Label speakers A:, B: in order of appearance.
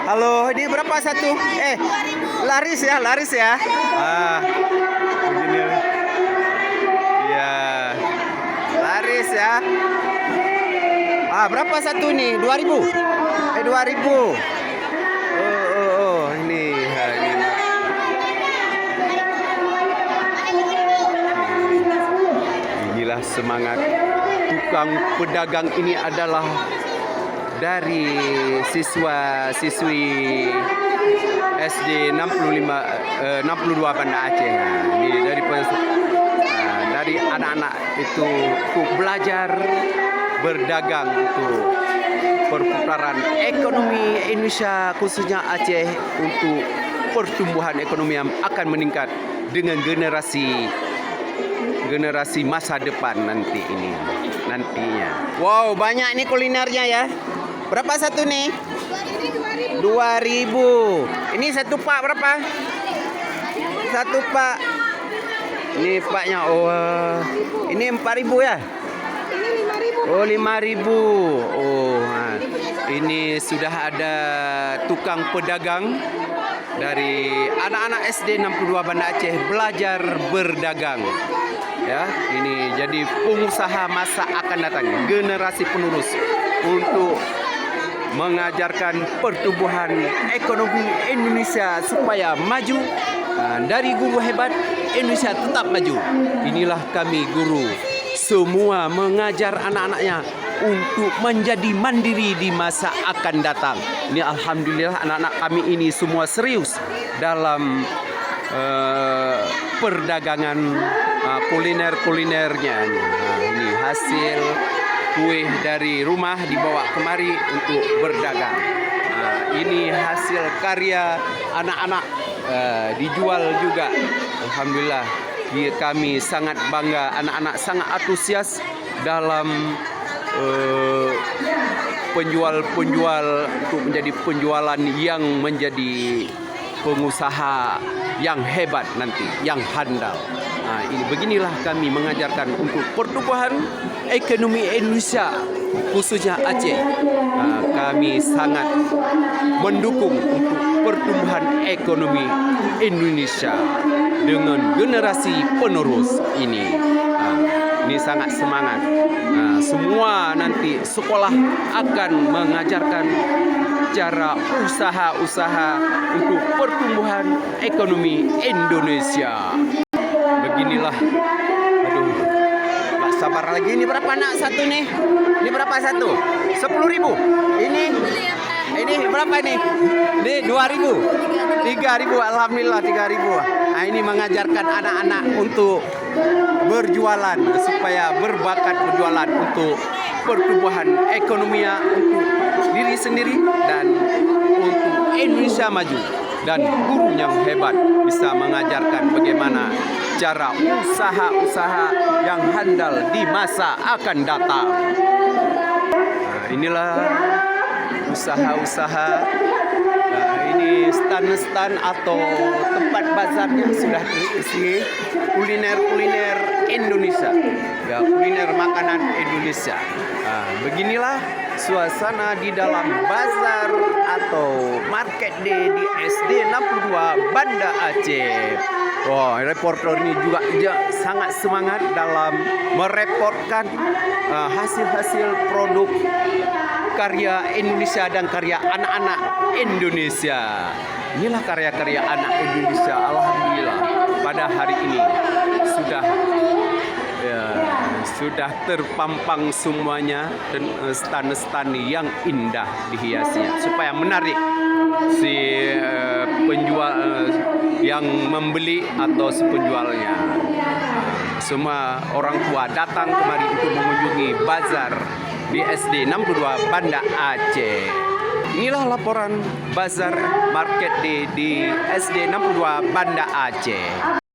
A: Halo, ini berapa satu? Laris ya, laris ya. Begini. Ya, laris ya. Berapa satu nih? 2.000. 2.000. Ini. Inilah semangat tukang pedagang ini adalah dari siswa-siswi SD 62 Banda Aceh. Ini dari anak-anak itu untuk belajar berdagang untuk perputaran ekonomi Indonesia khususnya Aceh untuk pertumbuhan ekonomi yang akan meningkat dengan generasi masa depan nantinya. Wow, banyak nih kulinernya ya. Berapa satu nih? 2.000. Ini satu pak berapa? Satu pak. Ini paknya. Ini 4.000 ya? Oh, 5.000. Ini sudah ada tukang pedagang dari anak-anak SD 62 Banda Aceh belajar berdagang. Ya, ini jadi pengusaha masa akan datang, generasi penerus untuk mengajarkan pertumbuhan ekonomi Indonesia supaya maju. Dari guru hebat, Indonesia tetap maju. Inilah kami guru, semua mengajar anak-anaknya untuk menjadi mandiri di masa akan datang. Ini alhamdulillah anak-anak kami ini semua serius dalam perdagangan kuliner-kulinernya. Ini hasil kue dari rumah dibawa kemari untuk berdagang. Ini hasil karya anak-anak dijual juga. Alhamdulillah kami sangat bangga, anak-anak sangat antusias dalam penjual untuk menjadi penjualan yang menjadi pengusaha yang hebat nanti, yang handal. Beginilah kami mengajarkan untuk pertumbuhan ekonomi Indonesia khususnya Aceh. Kami sangat mendukung untuk pertumbuhan ekonomi Indonesia dengan generasi penerus ini. Ini sangat semangat. Semua nanti sekolah akan mengajarkan cara usaha-usaha untuk pertumbuhan ekonomi Indonesia. Beginilah. Nggak sabar lagi. Ini berapa nak satu nih? Ini berapa satu? 10.000. Ini berapa ini? Ini 2.000. 3.000. Alhamdulillah 3.000. Ini mengajarkan anak-anak untuk berjualan supaya berbakat berjualan untuk pertumbuhan ekonominya untuk diri sendiri dan untuk Indonesia maju. Dan guru yang hebat bisa mengajarkan bagaimana cara usaha-usaha yang handal di masa akan datang. Inilah usaha-usaha. Ini stand-stand atau tempat bazar yang sudah terisi kuliner-kuliner Indonesia, ya, kuliner makanan Indonesia. Beginilah suasana di dalam bazar atau market day di SD 62 Banda Aceh. Reporter ini juga sangat semangat dalam mereportkan hasil-hasil produk karya Indonesia dan karya anak-anak Indonesia. Inilah karya-karya anak Indonesia. Alhamdulillah pada hari ini sudah terpampang semuanya dan stand-stand yang indah dihiasnya supaya menarik si penjual yang membeli atau si penjualnya. Semua orang tua datang kemari untuk mengunjungi bazar di SD 62 Banda Aceh. Inilah laporan bazar market di SD 62 Banda Aceh.